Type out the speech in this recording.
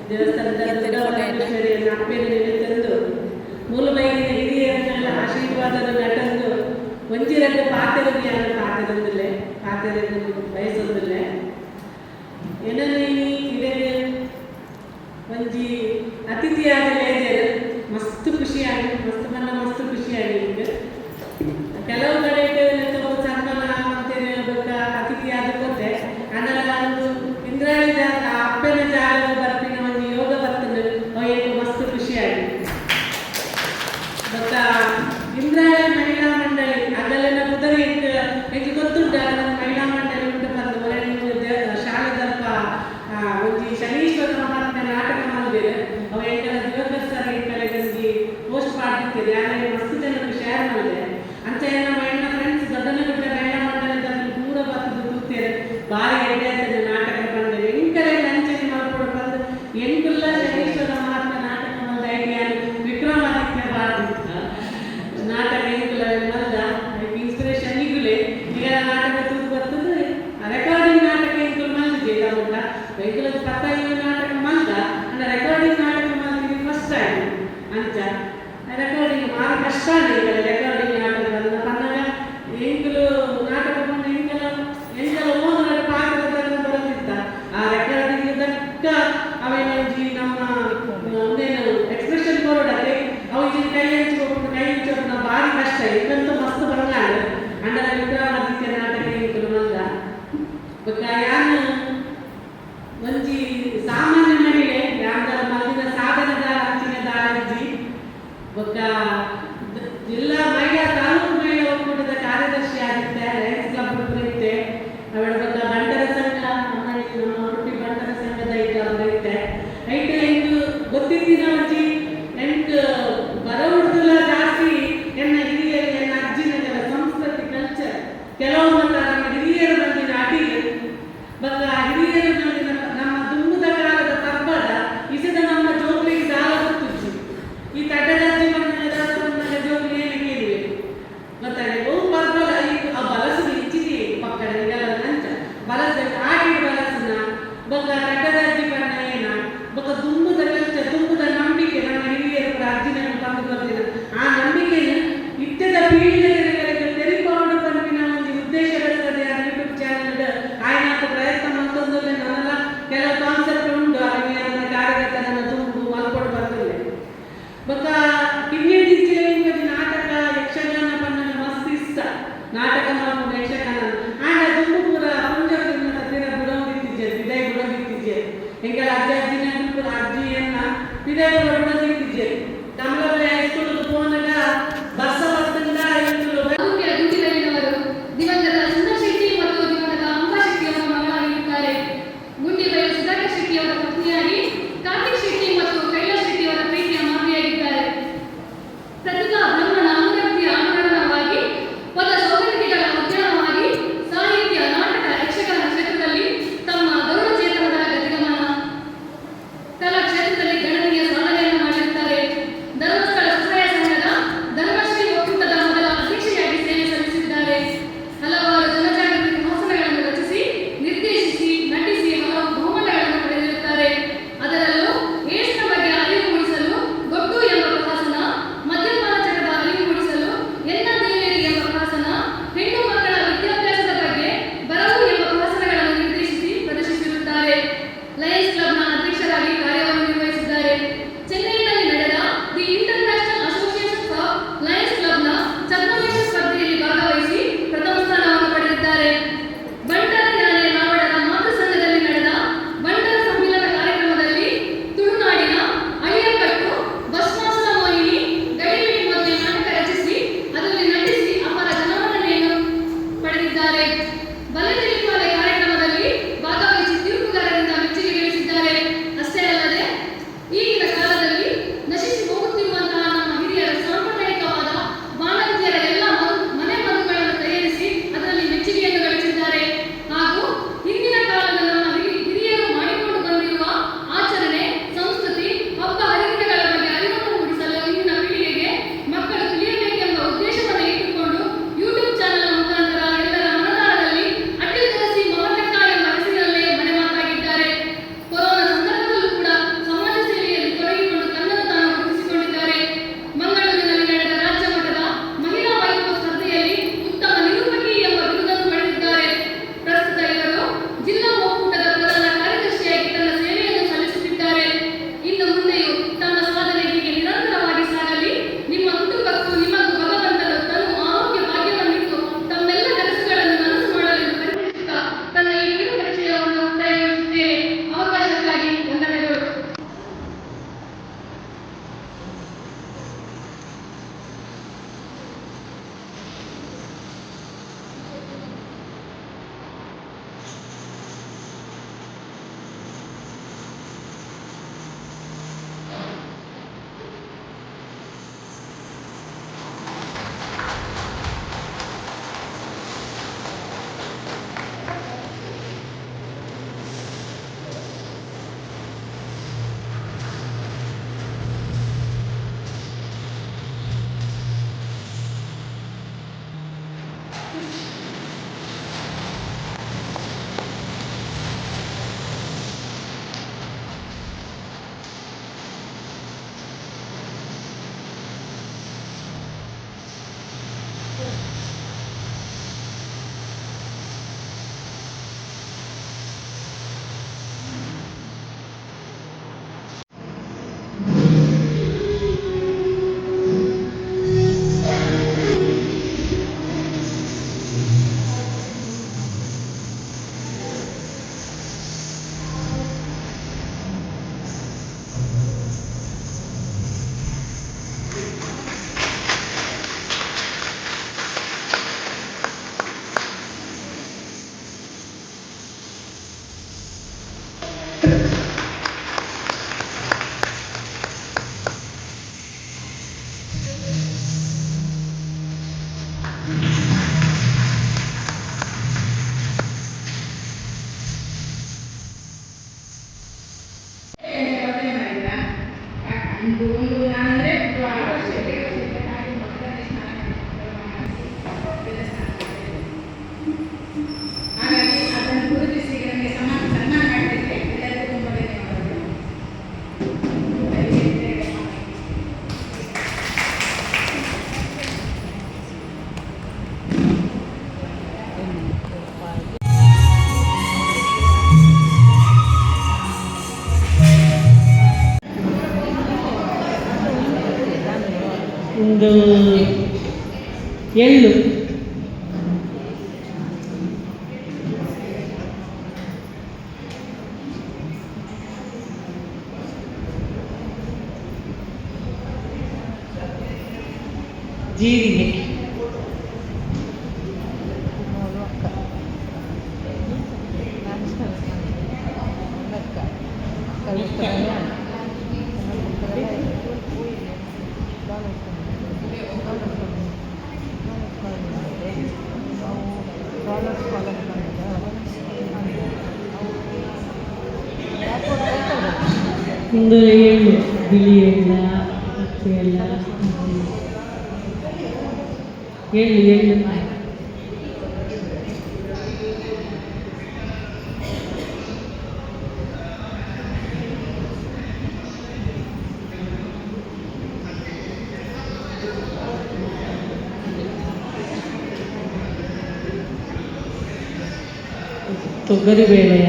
ದೇವಸ್ಥಾನದ ಅಪ್ಪೆಯನ್ನು ಮೂಲಮೈನ ಹಿರಿಯರನ್ನೆಲ್ಲ ಆಶೀರ್ವಾದದ ನಟಂದು ಒಂಜಿರಕ್ಕೆ ಪಾತೆರದಿಯಾನ ಪಾತೆರಂದಿಲ್ಲೆ ಪಾತೆರನ್ನು ಬಯಸೋದಿಲ್ಲ ಏನನ್ನ ಇದಕ್ಕೆ ಒಂಜಿ ಅತಿಥಿಯಾದ ಲೇಜರ್ ಮಸ್ತ್ ಖುಷಿಯಾಗಿ ಮಸ್ತ್ ಖುಷಿಯಾಗಿ ಕೆಲವು ಕಡೆ ಸನ್ಮಾನ ಅಂತೇಳಿ ಅತಿಥಿಯಾದ ಕೊಟ್ಟೆ ಅದೆಲ್ಲ ಒಂದು ಇಂದ್ರಾಣಿ ಜಾಗ ಅಪ್ಪನ ಜಾಗ ಬರ್ತೀನಿ ಒಂದು ಯೋಗ ಬರ್ತದೆ ಅವರಿಗೆ ಮಸ್ತ್ ಖುಷಿಯಾಗಿ ಬಟ್ ಇಂದ್ರಾಣಿ ಮಹಿಳಾ ಮಂಡಳಿ ಅದೆಲ್ಲ ಕುದುರೆ എനിക്ക് ಗೊತ್ತುಂಟು ನನ್ನ ಮಹಿಳಾ ಮಂಡಳಿ ಉಂಟು ಬಂದು ಶಾಲೆದಲ್ಪ ಒಂದು ಶನೀಶ್ವರ ಮಹಾತ್ಮ ನಾಟಕ ಮಾಡಿದೆ ಅವ ಎಂಕಲ ದಿವಕರ್ ಸರ್ ಎಂಕಲ ಒಂದು ಪೋಸ್ಟ್ ಮಾಡ್ತಿದ್ದೆ ಯಾರು ಮಸ್ತ್ ಜನಕ್ಕೆ ಶೇರ್ ಮಾಡಿದೆ ಅಂಚ ನಮ್ಮ ಹೆಣ್ಣ ಫ್ರೆಂಡ್ಸ್ ದೊಡ್ಡನ ಬಿಟ್ಟ ಮಹಿಳಾ ಮಂಡಳಿದಲ್ಲಿ ದೂರ ಬರ್ತದೆ ಕೂತೇನೆ ಭಾರಿ ಎಡೆ ಆಗ್ತದೆ ನಾಟಕ ಬಂದರೆ ಎಂಕಲೆ ಲಂಚನೆ ಮಾಡ್ಕೊಂಡು ಬಂದು ಎಂಕುಲ್ಲ ಶನೀಶ್ವರ ಮಹಾತ್ಮ ನಾಟಕ ಮಾಡಿದ ಐಡಿಯಾ ವಿಕ್ರಮಾದಿತ್ಯ ಭಾರತಿ ನಾಟಕ ಎಂಕುಲ ಮಲ್ದ ಇನ್ಸ್ಪಿರೇಷನ್ ಈಗಲೇ ಈಗ ನಾಟಕ ತೂತು ಬರ್ತದೆ ರೆಕಾರ್ಡಿಂಗ್ ನಾಟಕ ಎಂಕುಲು ಮಲ್ದಿದೆ ಉಂಟ ಎಂಕುಲ ಪತ್ತಾಯಿ ನಾಟಕ ಮಲ್ದ ಅಂದ್ರೆ ರೆಕಾರ್ಡಿಂಗ್ ನಾಟಕ ಮಲ್ದಿದೆ ಫಸ್ಟ್ ಟೈಮ್ ಅಂಚ ರೆಕಾರ್ಡಿಂಗ್ ಭಾರಿ ಕಷ್ಟ ಈಗ ರೆಕಾರ್ಡಿಂಗ್ ನಾಟಕ ಪನ್ನಾಗ ಎಂಕುಲು ನಾಟಕ ಬಂದು ಎಂಕೆಲ್ಲ ಓದುವ ಪಾತ್ರಗಳನ್ನು ಬರುತ್ತಿದ್ದ ಆ ರೆಕಾರ್ಡಿಂಗ್ ದಕ್ಕ ಅವೇನೊಂಜಿ ನಮ್ಮ ಒಂದೇನು ಎಕ್ಸ್ಪ್ರೆಷನ್ ಕೊರಡದೆ ಅವಿಗೆ ಕೈ ಹಂಚಿಕೊಂಡು ಭಾರಿ ಕಷ್ಟ ಇದಂತೂ ಮಸ್ತ್ ಬರಂಗಾಲ ಅಂಡರ ವಿಕ್ರಮಾದಿತ್ಯ ನಾಟಕ ಎಂಕುಲು ಮಲ್ದ ಬೊಕ್ಕ ಯಾನು ಒಂಜಿ ಸಾಮಾನ್ಯ ಮಹಿಳೆ ಯಾವ್ದಾರ ಮಲ್ಲಿನ ಸಾಧನದ ಹಂಚಿನ ದಾಳಜ್ಜಿ ಬೊಕ್ಕ ಜಿಲ್ಲಾ ಮಹಿಳಾ ತಾಲೂಕು ಮಹಿಳಾ ಒಕ್ಕೂಟದ ಕಾರ್ಯದರ್ಶಿ ಆಗಿದ್ದೆ ಲಯನ್ಸ್ ಕ್ಲಬ್ ಬರುತ್ತೆ ಅವಳ ಬೊಕ್ಕ ಬಂಟರ ಸಂಘ ನಮ್ಮ ಉಡುಪಿ ಬಂಟರ ಸಂಘದ ಇದ್ದೆ ಐಟು ಎಂಟು ಗೊತ್ತಿದ್ದಿನ ಒಂಜಿ ಎಂಟು ಬರವುಡ್ದುಲ ಜಾಸ್ತಿ ಎನ್ನ ಹಿರಿಯರು ಎನ್ನ ಅಜ್ಜಿನ ಸಂಸ್ಕೃತಿ ಕಲ್ಚರ್ ಕೆಲವು ಮಟ್ಟ ನಮ್ಮ ಹಿರಿಯರು ಬಂದಿನ ಅಡಿಗೆ ಬೊಕ್ಕ ಹಿರಿಯರು ಬಂದಿನ ನಮ್ಮ ದುಮ್ಮದ ಕಾಲದ ತಬ್ಬದ ಇಸದ ನಮ್ಮ ಜೋಗ್ಲಿಗೆ ದಾಲ ಗೊತ್ತಿತ್ತು ಈ ತಡ್ಡದಜ್ಜಿ ಬಂದ ಜೋಗ್ಲಿ ಏನು ಕೇಳಿವೆ ಗೊತ್ತಾಗಿ ಬಹು ಪರ್ಬಲ ಆ ಬಲಸು ಇಚ್ಚಿದೆ ಪಕ್ಕದ ಇದೆಲ್ಲ ನಂಚ ಬಲಸ ಆಡಿ ಬಲಸನ ಬೊಕ್ಕ ತಡ್ಡದಜ್ಜಿ ಬಣ್ಣ ಏನ ಬೊಕ್ಕ ದುಂಬುದ ಕಲ್ಚರ್ ದುಂಬುದ ನಂಬಿಕೆ ನಮ್ಮ ಹಿರಿಯರು ಕೂಡ ಅಜ್ಜಿನನ್ನು ಬಂದು ಬರ್ತಿಲ್ಲ ಆ ನಂಬಿಕೆಯನ್ನು ಇತ್ಯದ ಪೀಳಿಗೆಗಳಿಗೆ ತೆರಿಕೊಂಡು ಬಂದಿನ ಒಂದು ಉದ್ದೇಶವಿರ್ತದೆ ಆ ಯೂಟ್ಯೂಬ್ ಚಾನಲ್ ಆಯ್ನಾಕ ಪ್ರಯತ್ನ ಮತ್ತೊಂದಲ್ಲೇ ನನ್ನೆಲ್ಲ ಕೆಲವು ಕಾನ್ಸೆಪ್ಟ್ ಉಂಟು ಅವನಿಗೆ ನನ್ನ ಕಾರ್ಯಕರ್ತನ ತುಂಬು ಮಲ್ಕೊಂಡು ಬರ್ತಿಲ್ಲ ಬೊಕ್ಕ ಕಿನ್ನಿಡಿಂಚಿನ ನಾಟಕ ಯಕ್ಷಗಾನ ಬಣ್ಣ ಮಸ್ತ್ ಇಷ್ಟ ನಾಟಕ ಮಾಡ್ಕೊಂಡು ಯಕ್ಷಗಾನ ಆಂಡ ತುಂಬು ಪೂರ ಪುಂಜನ ಹತ್ತಿರ ಬುಡಂದಿತ್ತಿದ್ದೆ ವಿದಯ ಬುಡಂದಿತ್ತಿದ್ದೆ ಎಂಗೆಲ್ಲ ಅಜ್ಜಿನ ಅಜ್ಜಿಯನ್ನ ವಿದಯ ಬುಡಂದಿತ್ತಿದ್ದೆ ಕಮಲಬಾಯಿ ಹೈಸ್ಕೂಲ್ ಫೋನಾಗ ಬಸ್ ಬರ್ತಂದ ದಿವಂಗತ ಸುಂದರ್ ಶೆಟ್ಟಿ ಮತ್ತು ದಿವಂಗತ ಅಂಬಾ ಶೆಟ್ಟಿ ಅವರ ಮಗಳಾಗಿರುತ್ತಾರೆ. ಗುಂಡಿಬೈಲು ಸುಧಾಕರ್ ಶೆಟ್ಟಿ ಅವರ ಪತ್ನಿಯಾಗಿ ಕಾರ್ತಿಕ್ ಶೆಟ್ಟಿ ಮತ್ತು ಕೈಲಾಶ್ ಶೆಟ್ಟಿ ಅವರ ಪ್ರೀತಿಯ ಮಾತೆಯಾಗಿದ್ದಾರೆ. ಪ್ರತಿಭಾ ಬ್ರಹ್ಮಣ ಅನುರಕ್ತಿಯ ಅನುರಣನವಾಗಿ ಪದ ಸೌಗಂಧಿಗಳ ಉದ್ಯಾನವಾಗಿ ಸಾಹಿತ್ಯ ನಾಟಕ ಯಕ್ಷಗಾನ ಕ್ಷೇತ್ರದಲ್ಲಿ ತಮ್ಮ ಗೌರವಚೇತನದ ಗತಿಗಮನ ಕಲಾ ಕ್ಷೇತ್ರದಲ್ಲಿ ಗಣನೀಯ ಸಾಧನೆಯನ್ನು ಮಾಡಿರುತ್ತಾರೆ. ಒಂದು ನಾನಂದರೆ ಹಾಗಾಗಿ ಅದನ್ನು ಗುರುತಿಸಿ ನನಗೆ ಸನ್ಮಾನ ಮಾಡಿದ್ದಕ್ಕೆ ಎಲ್ಲರಿಗೂ ತುಂಬ ಧನ್ಯವಾದಗಳು. ಒಂದು ಎಳ್ಳು, ಜೀರಿಗೆ, ಒಂದು ಎಳ್ಳು, ಬಿಳಿ ಎಳ್ಳ, ಕಪ್ಪು ಎಳ್ಳ, ಎಳ್ಳು ತೊಗರಿಬೇಳೆಯ